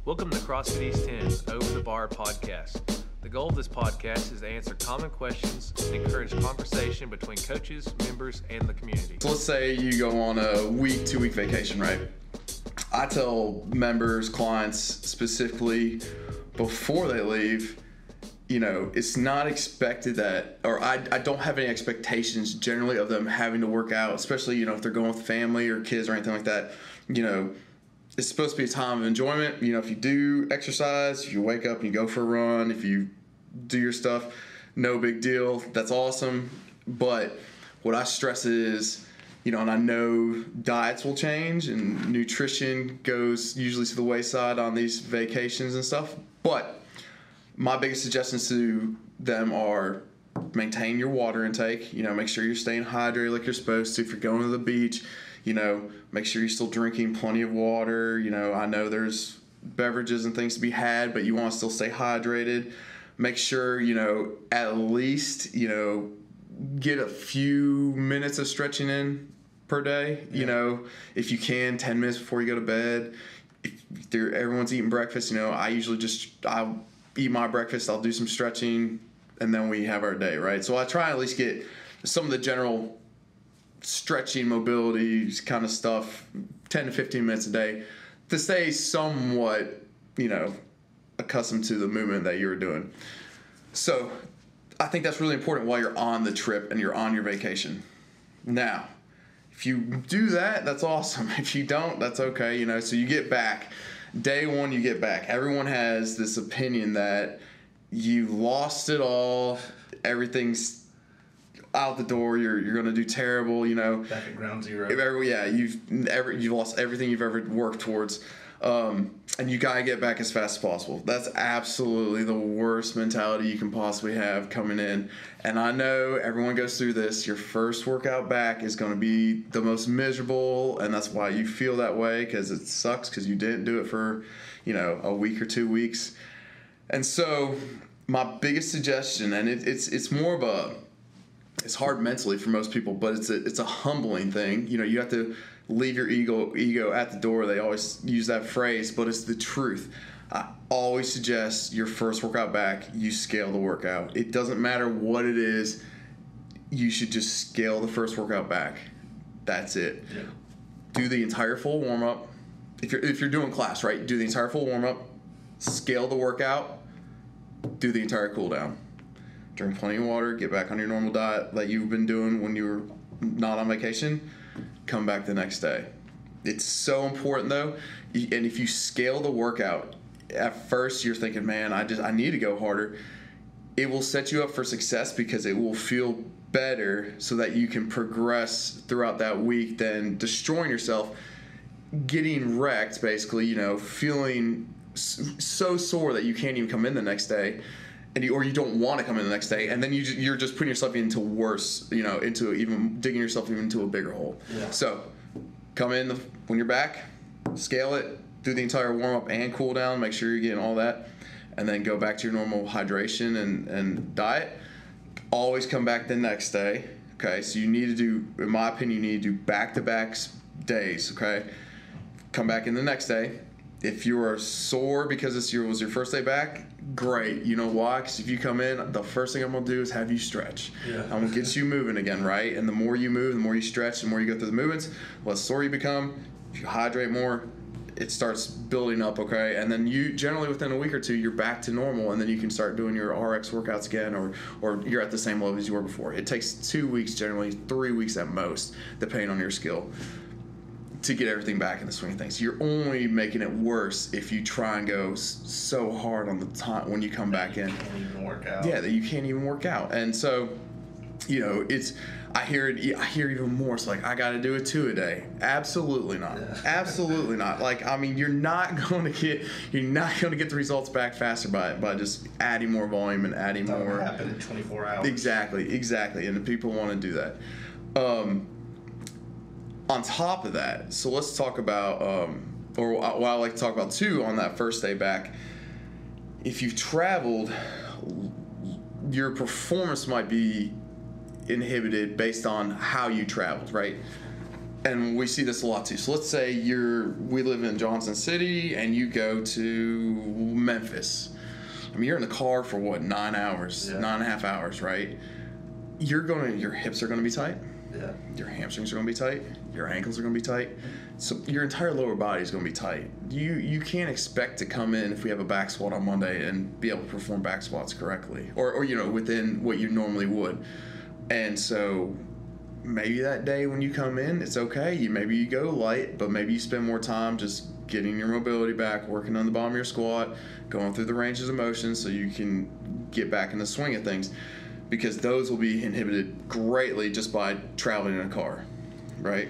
Welcome to CrossFit East 10 Over the Bar podcast. The goal of this podcast is to answer common questions and encourage conversation between coaches, members, and the community. So let's say you go on a week, 2 week vacation, right? I tell members, clients specifically before they leave, you know, it's not expected that, or I don't have any expectations generally of them having to work out, especially, you know, if they're going with family or kids or anything like that. You know, it's supposed to be a time of enjoyment. You know, if you do exercise, if you wake up and you go for a run, if you do your stuff, no big deal. That's awesome. But what I stress is, you know, and I know diets will change and nutrition goes usually to the wayside on these vacations and stuff. But my biggest suggestions to them are maintain your water intake. You know, make sure you're staying hydrated like you're supposed to. If you're going to the beach, you know, make sure you're still drinking plenty of water. You know, I know there's beverages and things to be had, but you want to still stay hydrated. Make sure, you know, at least, you know, get a few minutes of stretching in per day. Yeah. You know, if you can, 10 minutes before you go to bed. If everyone's eating breakfast, you know, I'll eat my breakfast, I'll do some stretching, and then we have our day, right? So I try and at least get some of the general stretching, mobility kind of stuff, 10 to 15 minutes a day to stay somewhat, you know, accustomed to the movement that you're doing. So I think that's really important while you're on the trip and you're on your vacation. Now, if you do that, that's awesome. If you don't, that's okay, you know. So you get back. Day one, you get back. Everyone has this opinion that you lost it all. Everything's out the door. You're going to do terrible, you know. Back at ground zero. You've lost everything you've ever worked towards. And you got to get back as fast as possible. That's absolutely the worst mentality you can possibly have coming in. And I know everyone goes through this. Your first workout back is going to be the most miserable, and that's why you feel that way, because it sucks because you didn't do it for, you know, a week or 2 weeks. And so my biggest suggestion, and it's more of it's hard mentally for most people, but it's a humbling thing. You know, you have to leave your ego at the door. They always use that phrase, but it's the truth. I always suggest your first workout back, you scale the workout. It doesn't matter what it is. You should just scale the first workout back. That's it. Yeah. Do the entire full warm-up. If you're doing class, right, do the entire full warm-up, scale the workout, do the entire cool down. Drink plenty of water, get back on your normal diet like you've been doing when you were not on vacation, come back the next day. It's so important though, and if you scale the workout, at first you're thinking, man, I need to go harder. It will set you up for success because it will feel better so that you can progress throughout that week than destroying yourself, getting wrecked basically, you know, feeling so sore that you can't even come in the next day. Or you don't want to come in the next day, and then you're just putting yourself into worse, you know, into even digging yourself even into a bigger hole. Yeah. So come in when you're back, scale it, do the entire warm-up and cool down, make sure you're getting all that, and then go back to your normal hydration and diet. Always come back the next day, okay? So you need to do, in my opinion, you need to do back-to-back days, okay? Come back in the next day. If you are sore because was your first day back, great. You know why? Because if you come in, the first thing I'm going to do is have you stretch. Yeah. I'm going to get you moving again, right? And the more you move, the more you stretch, the more you go through the movements, the less sore you become. If you hydrate more, it starts building up, okay? And then you generally within a week or two, you're back to normal, and then you can start doing your RX workouts again, or you're at the same level as you were before. It takes 2 weeks, generally 3 weeks at most, depending on your skill, to get everything back in the swing of things. You're only making it worse if you try and go so hard on the time when you come back in. You can't even work out. Yeah, that you can't even work out. And so, you know, I hear even more. It's like, I got to do it 2 a day. Absolutely not. Yeah. Absolutely not. Like, I mean, you're not going to get the results back faster by just adding more volume and adding more. That'll happen in 24 hours. Exactly. And the people want to do that. On top of that, so let's talk about, or what I like to talk about too on that first day back, if you've traveled, your performance might be inhibited based on how you traveled, right? and we see this a lot too. So let's say we live in Johnson City and you go to Memphis. I mean, you're in the car for what, 9 hours, 9.5 hours, right? Your hips are gonna be tight. Yeah. Your hamstrings are gonna be tight. Your ankles are gonna be tight. So your entire lower body is gonna be tight. You can't expect to come in if we have a back squat on Monday and be able to perform back squats correctly, or within what you normally would. And so maybe that day when you come in, it's okay. Maybe you go light, but maybe you spend more time just getting your mobility back, working on the bottom of your squat, going through the ranges of motion so you can get back in the swing of things, because those will be inhibited greatly just by traveling in a car, right?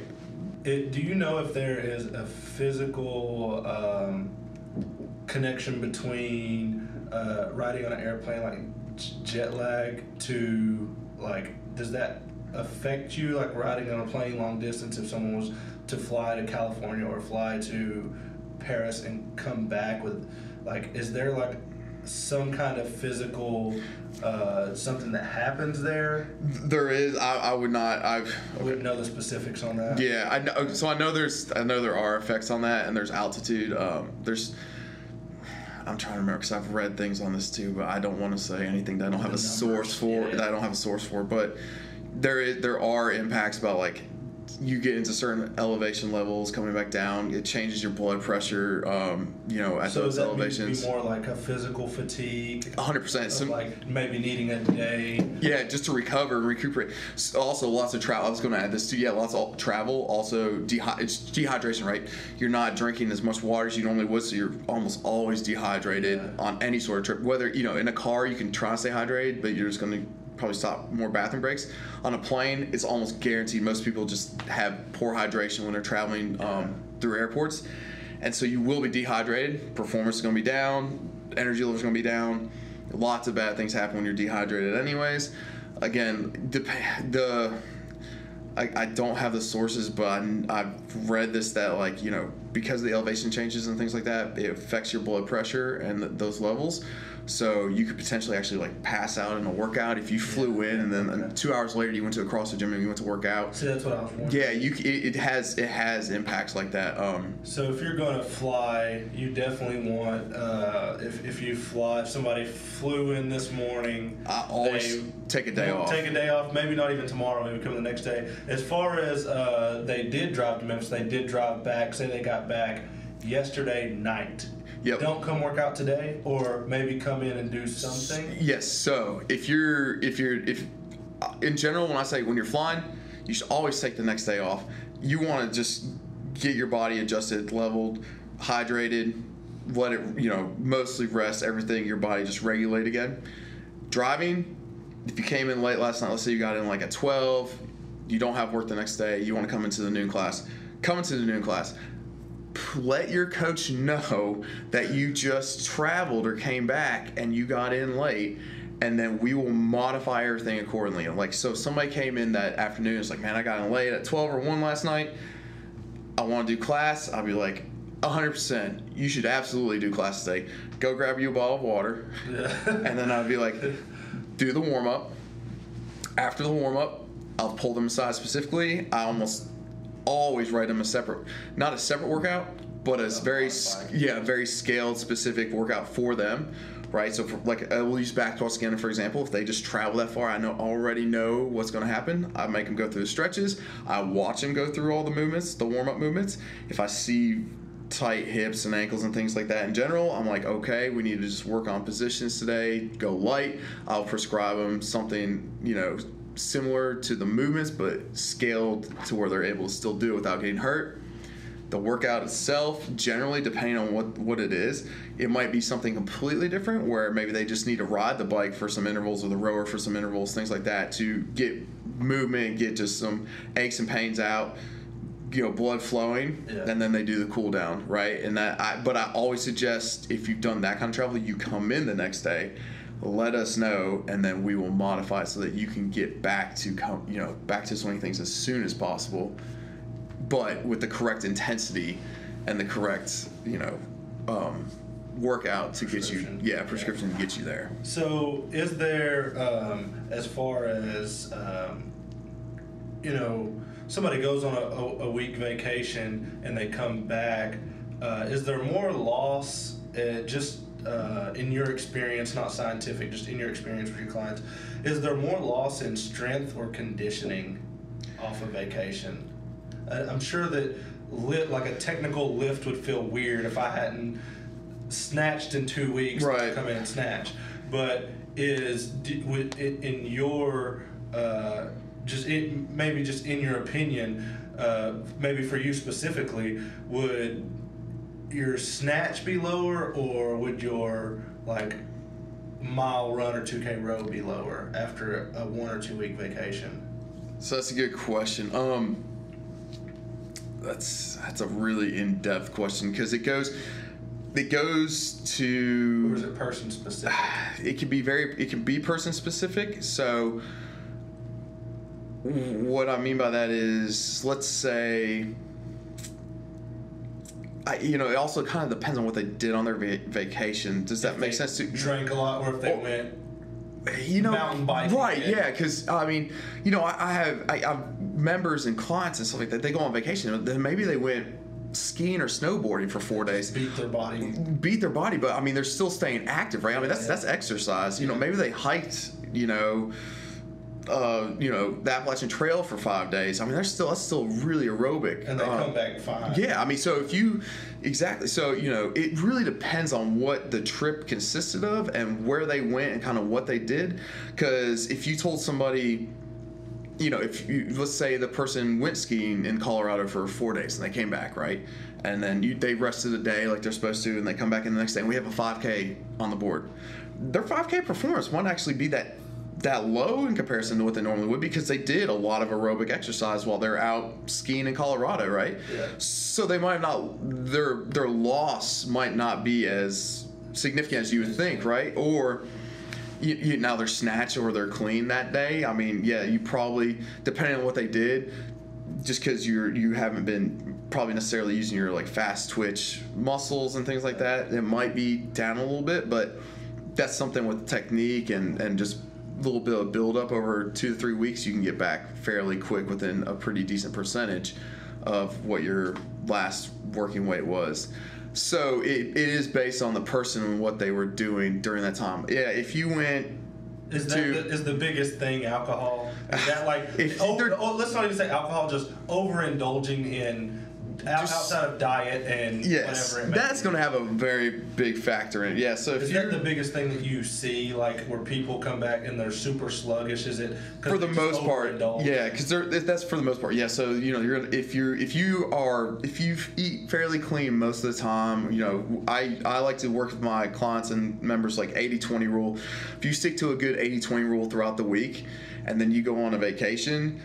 Do you know if there is a physical connection between riding on an airplane, like jet lag, to like, does that affect you, like riding on a plane long distance? If someone was to fly to California or fly to Paris and come back with, like, is there like some kind of physical something that happens there? There is. I would not. I wouldn't know the specifics on that. Yeah, I know. So I know there are effects on that, and there's altitude. I'm trying to remember because I've read things on this too, but I don't want to say anything that I don't have a source for. Yeah. That I don't have a source for, but there are impacts about, like, you get into certain elevation levels, coming back down, it changes your blood pressure, at So those elevations. So be more like a physical fatigue? 100%. So, like maybe needing a day? Yeah, just to recover and recuperate. Also, lots of travel. I was going to add this too. Yeah, lots of travel. Also, it's dehydration, right? You're not drinking as much water as you normally would, so you're almost always dehydrated on any sort of trip. Whether, in a car, you can try to stay hydrated, but you're just going to probably stop more bathroom breaks. On a plane, it's almost guaranteed. Most people just have poor hydration when they're traveling through airports, and so you will be dehydrated. Performance is going to be down. Energy levels are going to be down. Lots of bad things happen when you're dehydrated anyways. Again, I don't have the sources, but I've read this that, like, because of the elevation changes and things like that, it affects your blood pressure and those levels. So you could potentially actually, like, pass out in a workout if you flew in and then 2 hours later you went to a CrossFit gym and you went to work out. See, that's what I was wondering. Yeah, it has impacts like that. So if you're going to fly, you definitely want, if somebody flew in this morning, I always take a day off. Take a day off, maybe not even tomorrow, maybe come the next day. As far as they did drive to Memphis, they did drive back, say they got back yesterday night. Yep. Don't come work out today, or maybe come in and do something. Yes. So if in general, when you're flying, you should always take the next day off. You want to just get your body adjusted, leveled, hydrated, let it, mostly rest, everything, your body just regulate again. Driving, if you came in late last night, let's say you got in like at 12, you don't have work the next day, you want to come into the noon class. Come into the noon class. Let your coach know that you just traveled or came back and you got in late, and then we will modify everything accordingly. Like, so if somebody came in that afternoon, it's like, man, I got in late at 12 or 1 last night, I want to do class, I'll be like, 100%, you should absolutely do class today. Go grab you a bottle of water, and then I'd be like, do the warm-up. After the warm-up, I'll pull them aside specifically. I almost always write them not a separate workout, but a very scaled, specific workout for them, right? So, we'll use back toss again, for example. If they just travel that far, I already know what's going to happen. I make them go through the stretches. I watch them go through all the movements, the warm-up movements. If I see tight hips and ankles and things like that in general, I'm like, okay, we need to just work on positions today, go light. I'll prescribe them something, similar to the movements, but scaled to where they're able to still do it without getting hurt. The workout itself, generally, depending on what it is, it might be something completely different, where maybe they just need to ride the bike for some intervals or the rower for some intervals, things like that, to get movement, get just some aches and pains out, blood flowing, and then they do the cool down, right? And but I always suggest, if you've done that kind of travel, you come in the next day, let us know, and then we will modify it so that you can get back to swinging things as soon as possible, but with the correct intensity and the correct, workout to get you, prescription to get you there. So is there, as far as you know, somebody goes on a week vacation and they come back, is there more loss just in your experience, not scientific, just in your experience with your clients, is there more loss in strength or conditioning off of vacation? I'm sure that like a technical lift would feel weird if I hadn't snatched in 2 weeks to come in and snatch. But in your maybe just in your opinion, maybe for you specifically, would your snatch be lower, or would your like mile run or 2K row be lower after a 1 or 2 week vacation? So that's a good question. That's a really in-depth question because it goes to. Or is it person specific? It can be person specific. So what I mean by that is, let's say, it also kind of depends on what they did on their vacation. Does that make sense? Drank a lot, or if they went mountain biking. Right, yeah, because, I have members and clients and stuff like that. They go on vacation, then maybe they went skiing or snowboarding for 4 days. Beat their body, but, they're still staying active, right? That's exercise. Maybe they hiked, the Appalachian Trail for 5 days. That's still really aerobic. And they come back fine. Yeah, so it really depends on what the trip consisted of and where they went and kind of what they did. Because if you told somebody, let's say the person went skiing in Colorado for 4 days and they came back, right? And then they rested a day like they're supposed to, and they come back in the next day and we have a 5K on the board. Their 5K performance might actually be that low in comparison to what they normally would, because they did a lot of aerobic exercise while they're out skiing in Colorado, right? Yeah. So they might not, their loss might not be as significant as you would think, right? Or now their snatch or their clean that day. You probably, depending on what they did, just because you haven't been probably necessarily using your like fast twitch muscles and things like that, it might be down a little bit, but that's something with technique and just a little bit of build up over 2 to 3 weeks, you can get back fairly quick within a pretty decent percentage of what your last working weight was. So it is based on the person and what they were doing during that time. Yeah, if you went is the biggest thing alcohol? Is that like let's not even say alcohol, just overindulging in outside of diet and whatever it may that's going to have a very big factor in it. Yeah, so is that the biggest thing that you see, like where people come back and they're super sluggish? Is it for the most part? Yeah, because that's for the most part. Yeah, so if you eat fairly clean most of the time, I like to work with my clients and members like 80-20 rule. If you stick to a good 80-20 rule throughout the week, and then you go on a vacation,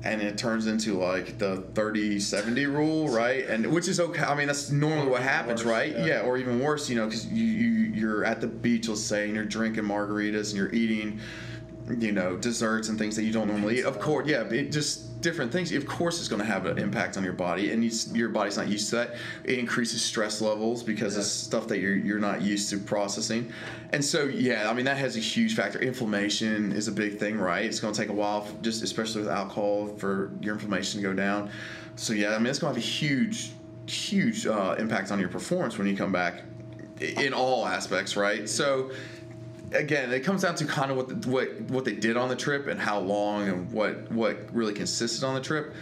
and it turns into like the 30-70 rule, right? And which is okay. That's normally what happens, right? Yeah, or even worse, because you're at the beach, let's say, and you're drinking margaritas and you're eating, desserts and things that you don't normally eat. Of course, yeah, it just different things. Of course, it's going to have an impact on your body, and your body's not used to that. It increases stress levels because it's stuff that you're not used to processing. And so, that has a huge factor. Inflammation is a big thing, right? It's going to take a while, just especially with alcohol, for your inflammation to go down. So, it's going to have a huge impact on your performance when you come back in all aspects, right? So, again, it comes down to kind of what they did on the trip and how long and what really consisted on the trip.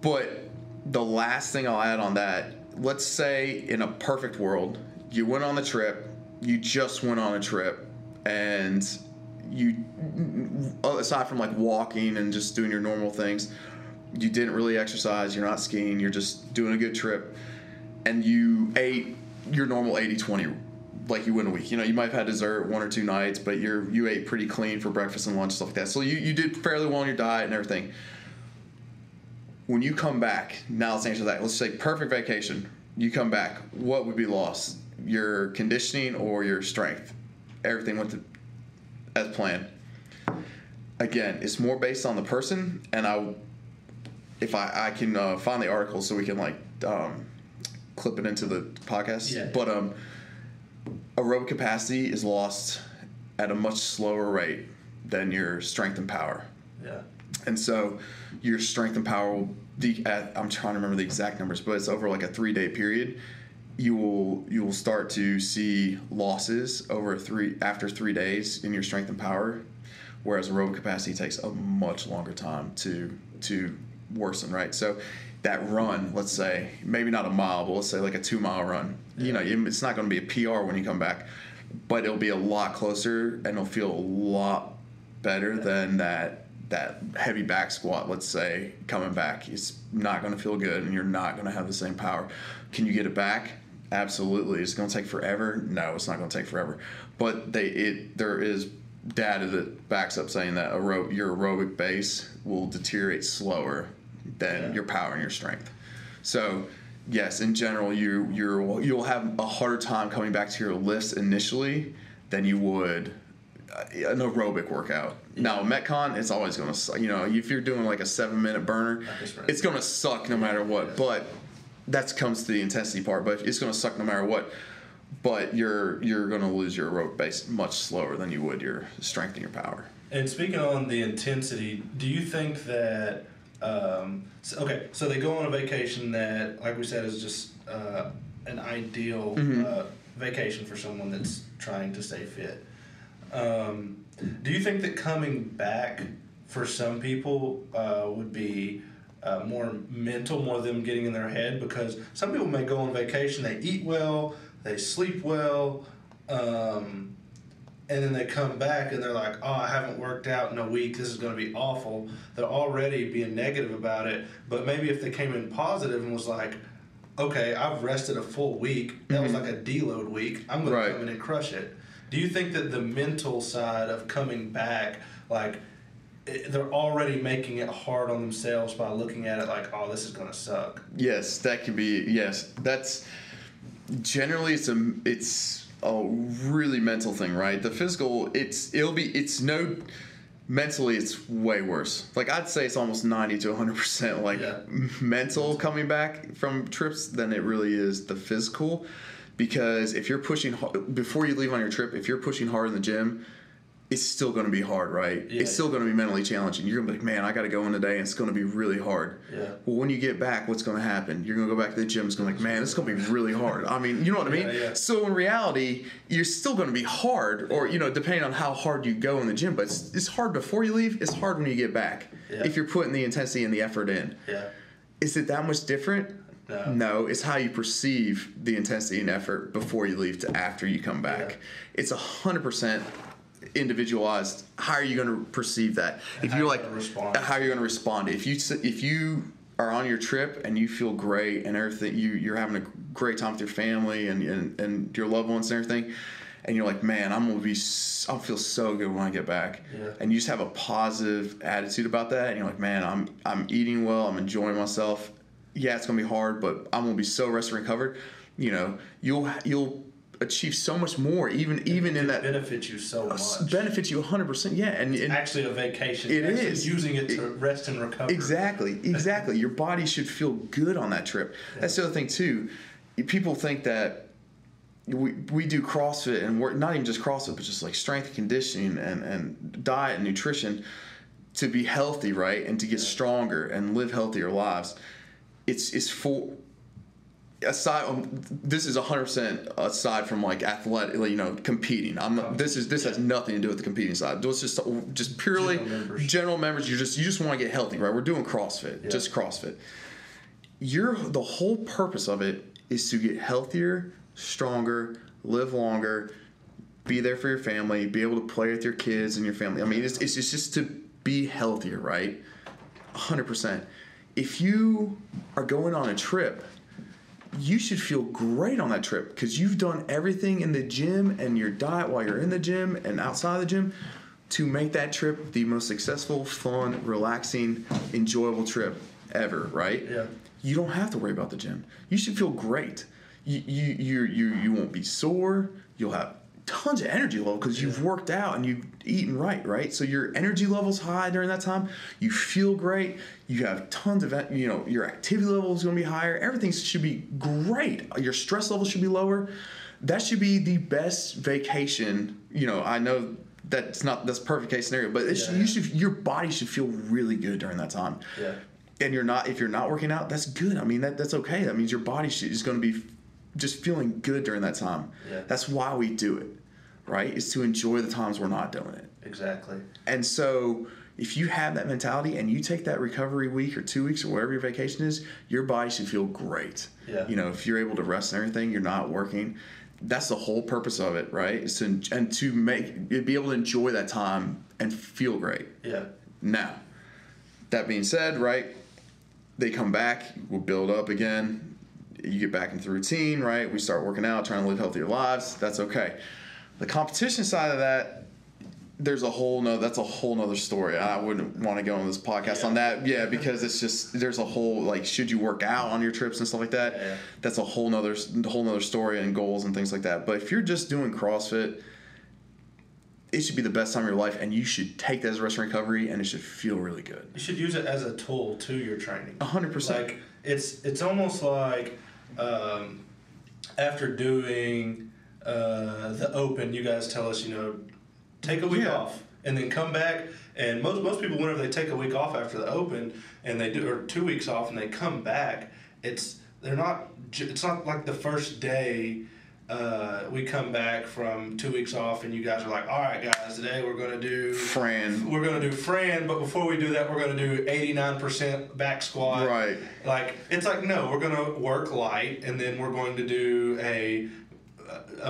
But the last thing I'll add on that, let's say in a perfect world, you went on the trip, you just went on a trip, and you, aside from like walking and just doing your normal things, you didn't really exercise, you're not skiing, you're just doing a good trip, and you ate your normal 80-20 like you would in a week. You might have had dessert 1 or 2 nights, but you ate pretty clean for breakfast and lunch, stuff like that. So you did fairly well on your diet and everything. When you come back, now let's answer that. Let's say perfect vacation. You come back, what would be lost? Your conditioning or your strength? Everything went as planned. Again, it's more based on the person, and if I can find the article so we can clip it into the podcast. Yeah. But aerobic capacity is lost at a much slower rate than your strength and power. Yeah. And so your strength and power will I'm trying to remember the exact numbers, but it's over like a 3-day period. You will start to see losses after 3 days in your strength and power, whereas aerobic capacity takes a much longer time to worsen, right? So that run, let's say, maybe not a mile, but let's say like a 2-mile run. Yeah. It's not going to be a PR when you come back, but it'll be a lot closer and it'll feel a lot better than that heavy back squat, let's say, coming back. It's not going to feel good and you're not going to have the same power. Can you get it back? Absolutely. Is it going to take forever? No, it's not going to take forever. But there is data that backs up saying that your aerobic base will deteriorate slower than your power and your strength. So yes, in general, you'll have a harder time coming back to your lifts initially than you would an aerobic workout. Now, Metcon, it's always going to suck. If you're doing like a 7-minute burner, it's going to suck no matter what. But that comes to the intensity part. But it's going to suck no matter what. But you're going to lose your aerobic base much slower than you would your strength and your power. And speaking on the intensity, do you think that so they go on a vacation that, like we said, is just an ideal vacation for someone that's trying to stay fit? Do you think that coming back for some people would be more mental, more them getting in their head? Because some people may go on vacation, they eat well, they sleep well, and then they come back and they're like, oh, I haven't worked out in a week, this is going to be awful. They're already being negative about it. But maybe if they came in positive and was like, okay, I've rested a full week, that was like a deload week, I'm going to come in and crush it. Do you think that the mental side of coming back, like, they're already making it hard on themselves by looking at it like, oh, this is going to suck? Yes, that can be. Yes, that's generally it's a really mental thing, right? The physical, mentally it's way worse. Like I'd say it's almost 90 to 100% mental coming back from trips than it really is the physical. Because if you're pushing hard, before you leave on your trip, if you're pushing hard in the gym, it's still going to be hard, right? It's still going to be mentally challenging. You're going to be like, man, I got to go in today, and it's going to be really hard. Yeah. Well, when you get back, what's going to happen? You're going to go back to the gym. It's going to be like, man, it's going to be really hard. I mean, you know what I mean? Yeah. So in reality, you're still going to be hard, or depending on how hard you go in the gym. But it's hard before you leave. It's hard when you get back. Yeah. If you're putting the intensity and the effort in. Yeah. Is it that much different? No, it's how you perceive the intensity and effort before you leave to after you come back. Yeah. It's 100% individualized. How are you going to perceive that? If you're like, how are you going to respond? If you are on your trip and you feel great and everything, you're having a great time with your family and your loved ones and everything, and you're like, man, I'll feel so good when I get back. Yeah. And you just have a positive attitude about that, and you're like, man, I'm eating well, I'm enjoying myself. Yeah, it's gonna be hard, but I'm gonna be so rested and recovered. You'll achieve so much more, even in that. Benefits you so much. Benefits you 100%. Yeah, and it's actually a vacation. It is using it to rest and recover. Exactly. Your body should feel good on that trip. Yeah. That's the other thing too. People think that we do CrossFit, and we're not even just CrossFit, but just like strength and conditioning and diet and nutrition to be healthy, right, and to get stronger and live healthier lives. It's for aside. This is 100% aside from like athletic, competing. This has nothing to do with the competing side. This is just purely general members. You just want to get healthy, right? We're doing CrossFit, just CrossFit. The whole purpose of it is to get healthier, stronger, live longer, be there for your family, be able to play with your kids and your family. I mean, it's just to be healthier, right? 100%. If you are going on a trip, you should feel great on that trip because you've done everything in the gym and your diet while you're in the gym and outside of the gym to make that trip the most successful, fun, relaxing, enjoyable trip ever, right? Yeah. You don't have to worry about the gym. You should feel great. You won't be sore. You'll have tons of energy level because you've worked out and you've eaten right? So your energy level's high during that time. You feel great. You have tons of, your activity level is going to be higher. Everything should be great. Your stress level should be lower. That should be the best vacation. I know that's perfect case scenario, but your body should feel really good during that time. Yeah. And if you're not working out, that's good. I mean, that's okay. That means your body is going to be just feeling good during that time. Yeah. That's why we do it, right? Is to enjoy the times we're not doing it. Exactly. And so if you have that mentality and you take that recovery week or 2 weeks or whatever your vacation is, your body should feel great. Yeah. You know, if you're able to rest and everything, you're not working. That's the whole purpose of it, right? Is to be able to enjoy that time and feel great. Yeah. Now, that being said, right, they come back, we'll build up again. You get back into the routine, right? We start working out, trying to live healthier lives. That's okay. The competition side of that, that's a whole nother story. I wouldn't want to go on this podcast on that. Yeah, because it's just, there's a whole, like, should you work out on your trips and stuff like that? Yeah. That's a whole nother story and goals and things like that. But if you're just doing CrossFit, it should be the best time of your life, and you should take that as rest and recovery, and it should feel really good. You should use it as a tool to your training. 100%. Like, it's almost like after doing the Open, you guys tell us, take a week off and then come back. And most people, whenever they take a week off after the Open and they do, or 2 weeks off and they come back, it's not like the first day we come back from 2 weeks off and you guys are like, all right, guys, today we're going to do Fran. We're going to do Fran, but before we do that, we're going to do 89% back squat. Right. Like, it's like, no, we're going to work light and then we're going to do a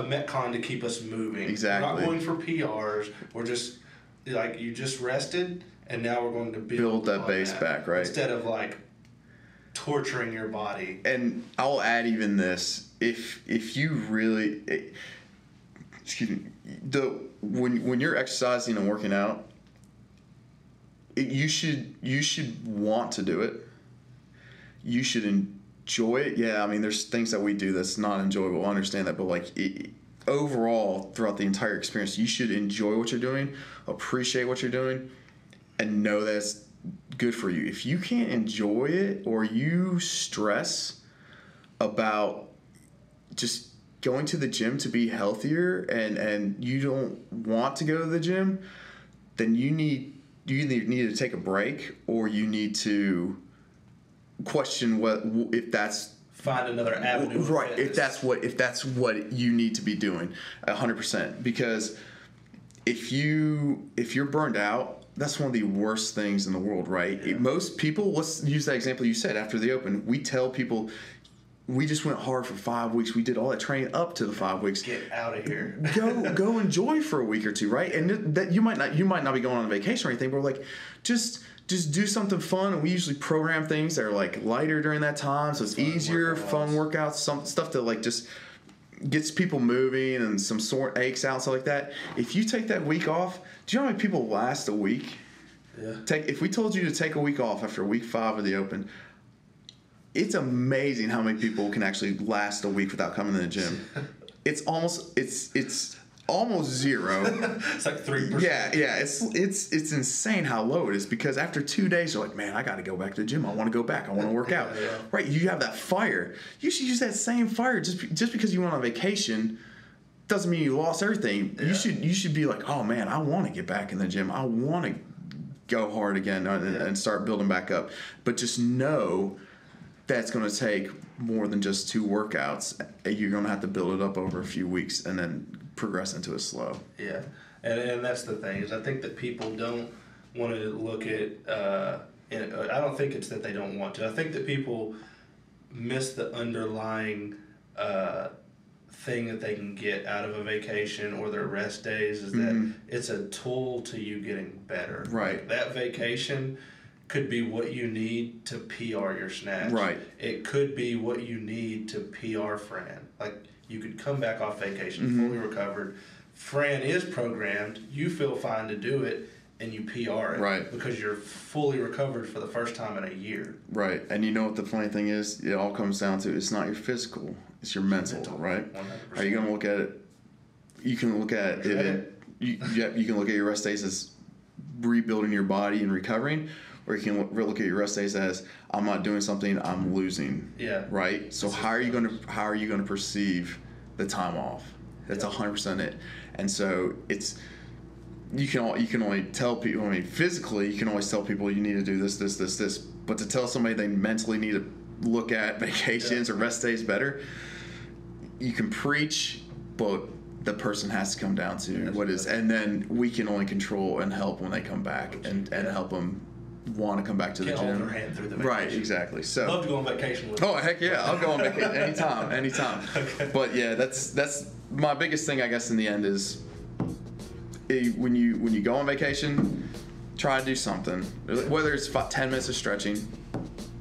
Metcon to keep us moving. Exactly. We're not going for PRs. We're just, like, you just rested and now we're going to build that base back, right? Instead of, like, torturing your body. And I'll add even this: if you really, when you're exercising and working out, you should want to do it. You should enjoy it. Yeah, I mean, there's things that we do that's not enjoyable. I understand that, but like overall, throughout the entire experience, you should enjoy what you're doing, appreciate what you're doing, and know that it's good for you. If you can't enjoy it, or you stress about just going to the gym to be healthier and you don't want to go to the gym, then you either need to take a break, or you need to question if that's find another avenue. Right. If that's what you need to be doing, 100%. Because if you're burned out, that's one of the worst things in the world, right? Yeah. Most people, let's use that example you said after the Open. We tell people, we just went hard for 5 weeks. We did all that training up to the 5 weeks. Get out of here. Go enjoy for a week or two, right? And that you might not be going on vacation or anything, but like just do something fun. And we usually program things that are like lighter during that time, so it's easier, fun workouts, some stuff that like just gets people moving and some sore aches out, stuff like that. If you take that week off, do you know how many people last a week? Yeah. If we told you to take a week off after week 5 of the Open, it's amazing how many people can actually last a week without coming to the gym. It's almost zero. It's like 3%. Yeah. It's insane how low it is, because after 2 days you're like, man, I got to go back to the gym. I want to go back. I want to work out. Yeah. Right? You have that fire. You should use that same fire. Just because you went on vacation doesn't mean you lost everything. Yeah. You should be like, oh man, I want to get back in the gym. I want to go hard again and start building back up. But just know that's going to take more than just 2 workouts. You're going to have to build it up over a few weeks and then progress into it slow. Yeah, and that's the thing, is I think that people don't want to look at, I don't think it's that they don't want to. I think that people miss the underlying thing that they can get out of a vacation or their rest days, is that it's a tool to you getting better. Right. Like, that vacation could be what you need to PR your snatch. Right. It could be what you need to PR Fran. Like, you could come back off vacation fully recovered. Fran is programmed. You feel fine to do it, and you PR it. Right. Because you're fully recovered for the first time in a year. Right. And you know what the funny thing is? It all comes down to, it's not your physical, it's your mental, right? 100%. Are you going to look at it? You can look at it. You can look at your rest days as rebuilding your body and recovering, or you can look at your rest days as, I'm not doing something, I'm losing. Yeah. Right. So how are you going to perceive the time off? That's 100% it. And so it's, you can only tell people. I mean, physically, you can always tell people you need to do this. But to tell somebody they mentally need to look at vacations or rest days better, you can preach, but the person has to come down to what is, and then we can only control and help when they come back and help them want to come back to the gym. Hold their hand through the vacation. Right, exactly. So love to go on vacation with you. Oh heck yeah, I'll go on vacation anytime. Okay. But yeah, that's my biggest thing, I guess, in the end is when you go on vacation, try to do something. Whether it's about 10 minutes of stretching,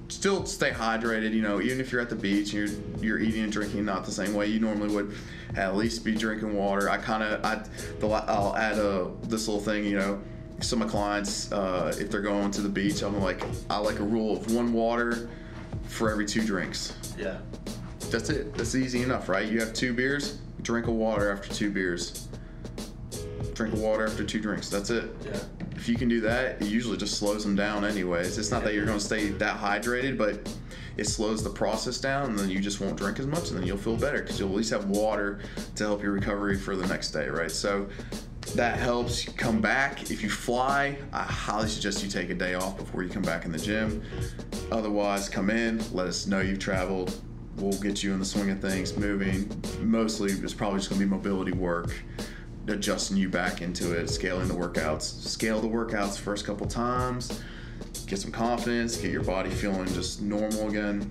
still stay hydrated. You know, even if you're at the beach and you're eating and drinking not the same way you normally would, at least be drinking water. I'll add this little thing. You know, some of my clients, if they're going to the beach, I like a rule of 1 water for every 2 drinks. Yeah. That's it. That's easy enough, right? You have 2 beers, drink a water after 2 beers. Drink water after 2 drinks. That's it. Yeah. If you can do that, it usually just slows them down anyways. It's not that you're going to stay that hydrated, but it slows the process down, and then you just won't drink as much, and then you'll feel better because you'll at least have water to help your recovery for the next day, right? So that helps. Come back. If you fly, I highly suggest you take a day off before you come back in the gym. Otherwise, come in, let us know you've traveled. We'll get you in the swing of things, moving. Mostly, it's probably just going to be mobility work, adjusting you back into it, scaling the workouts. Scale the workouts first couple times, get some confidence, get your body feeling just normal again,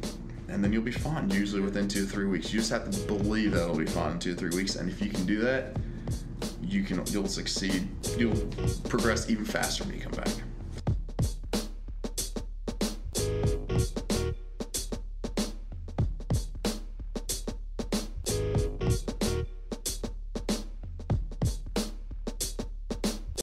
and then you'll be fine usually within 2 to 3 weeks. You just have to believe that it'll be fine in 2 to 3 weeks, and if you can do that, you'll succeed. You'll progress even faster when you come back.